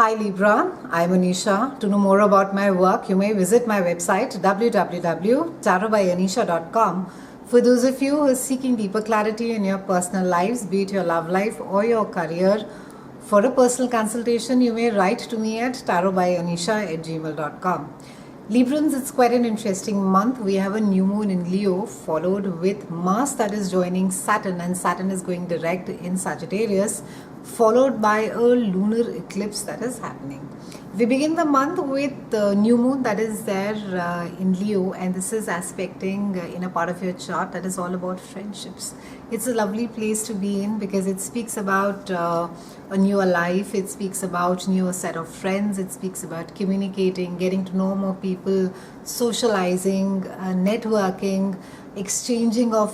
Hi Libra, I'm Anisha. To know more about my work, you may visit my website www.tarotbyanisha.com. For those of you who are seeking deeper clarity in your personal lives, be it your love life or your career, for a personal consultation, you may write to me at tarotbyanisha@gmail.com. Librans, it's quite an interesting month. We have a new moon in Leo, followed with Mars that is joining Saturn, and Saturn is going direct in Sagittarius, followed by a lunar eclipse that is happening. We begin the month with the new moon that is there in Leo, and this is aspecting in a part of your chart that is all about friendships. It's a lovely place to be in because it speaks about a newer life, it speaks about newer set of friends, it speaks about communicating, getting to know more people, socializing, networking, exchanging of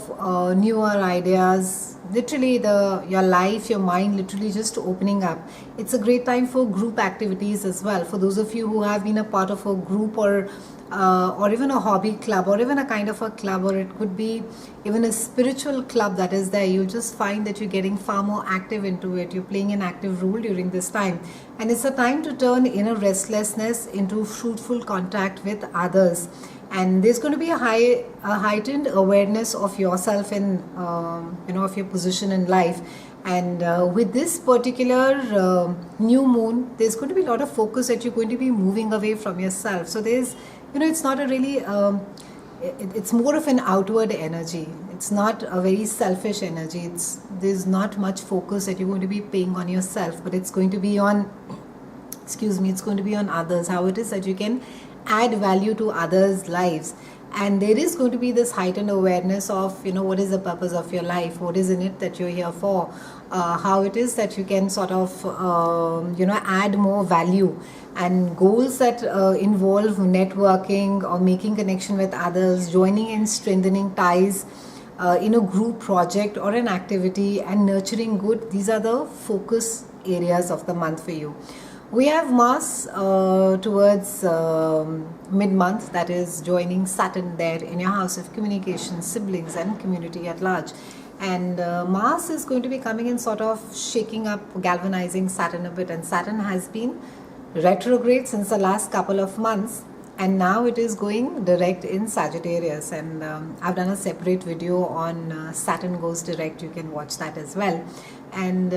newer ideas. Literally your life, your mind literally just opening up. It's a great time for group activities as well. For those of you who have been a part of a group or even a hobby club or even a kind of a club, or it could be even a spiritual club that is there, you'll just find that you're getting far more active into it. You're playing an active role during this time, and it's a time to turn inner restlessness into fruitful contact with others. And there's going to be a heightened awareness of yourself and of your position in life. And with this particular new moon, there's going to be a lot of focus that you're going to be moving away from yourself. So there's, it's not a really it's more of an outward energy. It's not a very selfish energy. There's not much focus that you're going to be paying on yourself, but it's going to be on it's going to be on others, how it is that you can add value to others' lives. And there is going to be this heightened awareness of what is the purpose of your life, what is in it that you're here for, how it is that you can sort of add more value, and goals that involve networking or making connection with others, joining in strengthening ties in a group project or an activity, and nurturing good. These are the focus areas of the month for you. We have Mars towards mid-month that is joining Saturn there in your house of communication, siblings and community at large. And Mars is going to be coming in sort of shaking up, galvanizing Saturn a bit. And Saturn has been retrograde since the last couple of months. And now it is going direct in Sagittarius. And I've done a separate video on Saturn goes direct. You can watch that as well. And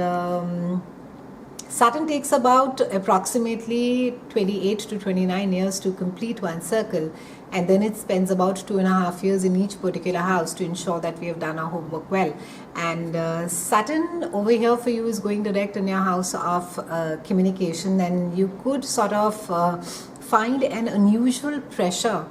Saturn takes about approximately 28 to 29 years to complete one circle, and then it spends about 2.5 years in each particular house to ensure that we have done our homework well. And Saturn over here for you is going direct in your house of communication, and you could sort of find an unusual pressure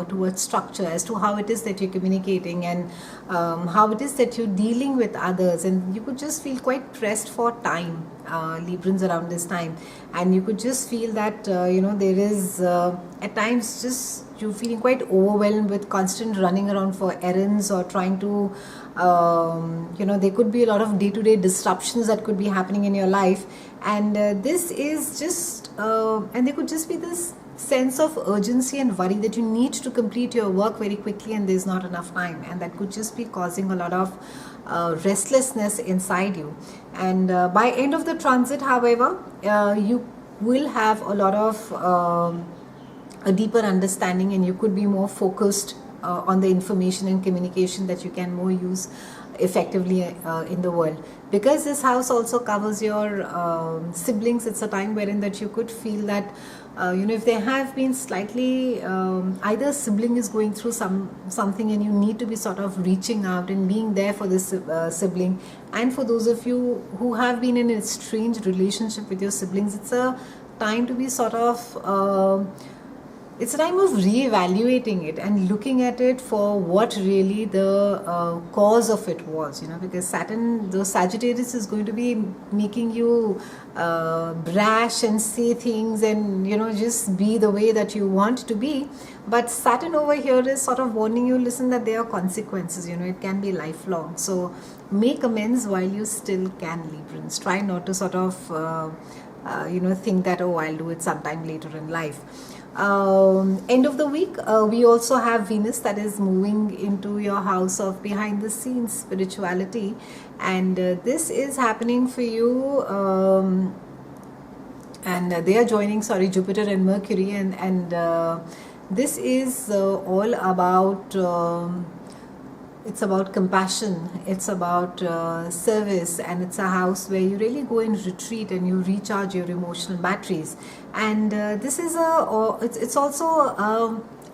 towards structure as to how it is that you're communicating and how it is that you're dealing with others, and you could just feel quite pressed for time, Librans, around this time. And you could just feel that there is at times just you're feeling quite overwhelmed with constant running around for errands or trying to there could be a lot of day-to-day disruptions that could be happening in your life, and this is just and there could just be this sense of urgency and worry that you need to complete your work very quickly and there's not enough time, and that could just be causing a lot of restlessness inside you. And by end of the transit, however, you will have a lot of a deeper understanding, and you could be more focused on the information and communication that you can more use effectively in the world. Because this house also covers your siblings, it's a time wherein that you could feel that if they have been slightly either a sibling is going through something and you need to be sort of reaching out and being there for this sibling. And for those of you who have been in a strange relationship with your siblings, it's a time to be sort of it's a time of re-evaluating it and looking at it for what really the cause of it was, because Saturn, the Sagittarius, is going to be making you brash and say things and, just be the way that you want to be. But Saturn over here is sort of warning you, listen, that there are consequences, it can be lifelong. So make amends while you still can, Librans. Try not to sort of, think that, oh, I'll do it sometime later in life. End of the week, we also have Venus that is moving into your house of behind the scenes spirituality, and this is happening for you and they are joining, Jupiter and Mercury, and this is all about it's about compassion, it's about service, and it's a house where you really go in retreat and you recharge your emotional batteries. And this is it's also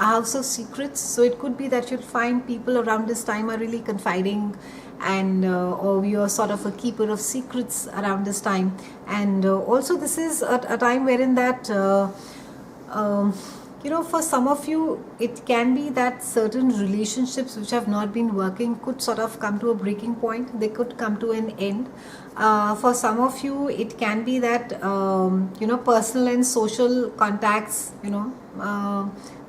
a house of secrets, so it could be that you'll find people around this time are really confiding, and or you're sort of a keeper of secrets around this time. And also this is a time wherein that for some of you, it can be that certain relationships which have not been working could sort of come to a breaking point. They could come to an end. For some of you, it can be that personal and social contacts,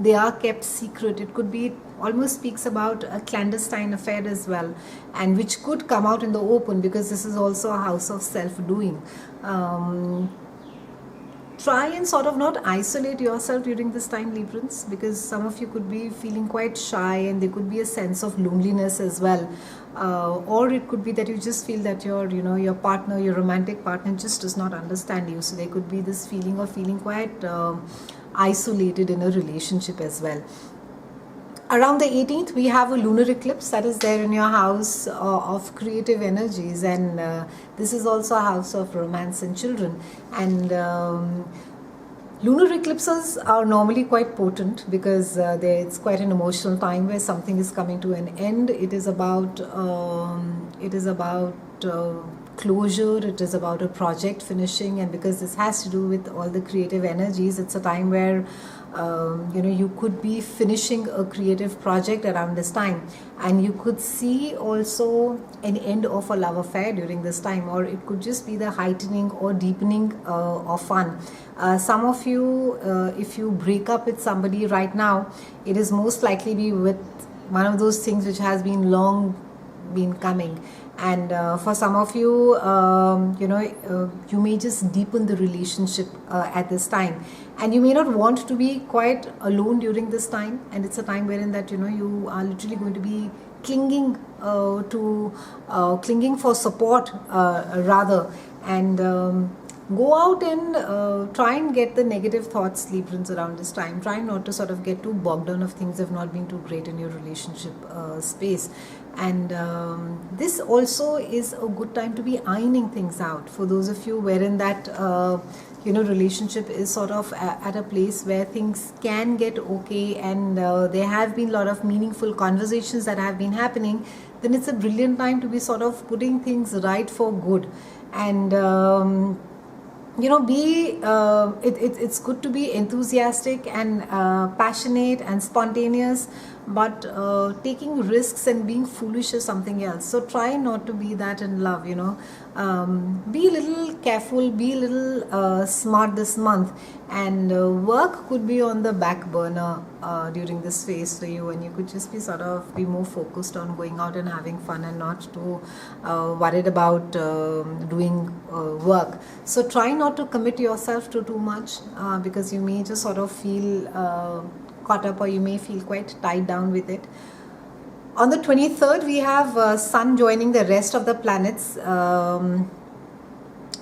they are kept secret. It could be, almost speaks about a clandestine affair as well, and which could come out in the open, because this is also a house of self-doing. Try and sort of not isolate yourself during this time, Librans, because some of you could be feeling quite shy, and there could be a sense of loneliness as well. Or it could be that you just feel that your partner, your romantic partner, just does not understand you. So there could be this feeling of feeling quite isolated in a relationship as well. Around the 18th, we have a lunar eclipse that is there in your house of creative energies, and this is also a house of romance and children. And lunar eclipses are normally quite potent, because it's quite an emotional time where something is coming to an end. It is about closure, it is about a project finishing, and because this has to do with all the creative energies, it's a time where you could be finishing a creative project around this time, and you could see also an end of a love affair during this time, or it could just be the heightening or deepening of fun. Some of you, if you break up with somebody right now, it is most likely be with one of those things which has been long been coming. And for some of you, you may just deepen the relationship at this time, and you may not want to be quite alone during this time. And it's a time wherein that you are literally going to be clinging clinging for support rather, and go out and try and get the negative thoughts, Librans, around this time. Try not to sort of get too bogged down if things have not been too great in your relationship space. And this also is a good time to be ironing things out for those of you wherein that relationship is sort of at a place where things can get okay, and there have been a lot of meaningful conversations that have been happening. Then it's a brilliant time to be sort of putting things right for good. And it's good to be enthusiastic and passionate and spontaneous, but taking risks and being foolish is something else. So try not to be that in love. Be a little careful, be a little smart this month, and work could be on the back burner during this phase for you, and you could just be more focused on going out and having fun, and not too worried about doing work. So try not to commit yourself to too much, because you may just sort of feel caught up, or you may feel quite tied down with it. On the 23rd, we have Sun joining the rest of the planets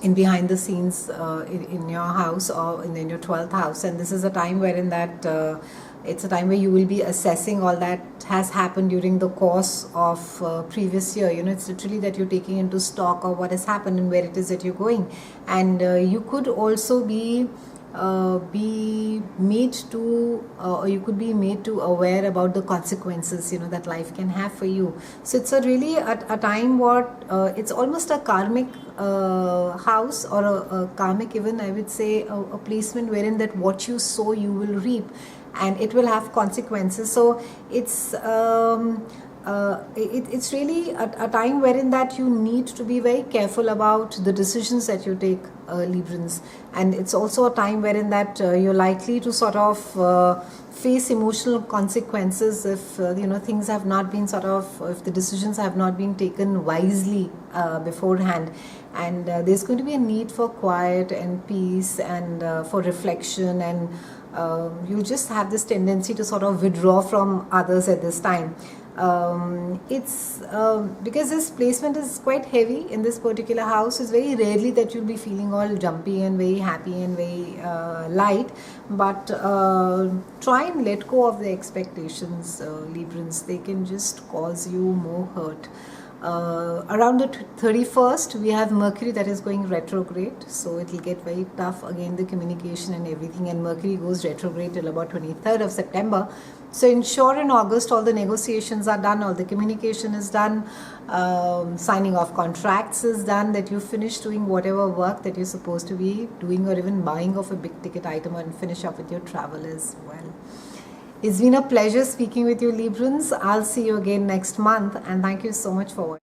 in behind the scenes in your house, or in your 12th house. And this is a time wherein that it's a time where you will be assessing all that has happened during the course of previous year. It's literally that you're taking into stock of what has happened and where it is that you're going. And you could also be made to or you could be made to aware about the consequences that life can have for you. So it's a really a time it's almost a karmic house, or a karmic, even I would say a placement wherein that what you sow you will reap, and it will have consequences. So it's it's really a time wherein that you need to be very careful about the decisions that you take, Librans. And it's also a time wherein that you're likely to sort of face emotional consequences if things have not been if the decisions have not been taken wisely beforehand. And there's going to be a need for quiet and peace, and for reflection, and you just have this tendency to sort of withdraw from others at this time. It's because this placement is quite heavy in this particular house. It's very rarely that you'll be feeling all jumpy and very happy and very light, but try and let go of the expectations, Librans. They can just cause you more hurt. Around the 31st, we have Mercury that is going retrograde, so it will get very tough again, the communication and everything, and Mercury goes retrograde till about 23rd of September. So ensure in August all the negotiations are done, all the communication is done, signing off contracts is done, that you finish doing whatever work that you're supposed to be doing, or even buying of a big ticket item, and finish up with your travel as well. It's been a pleasure speaking with you, Librans. I'll see you again next month, and thank you so much for watching.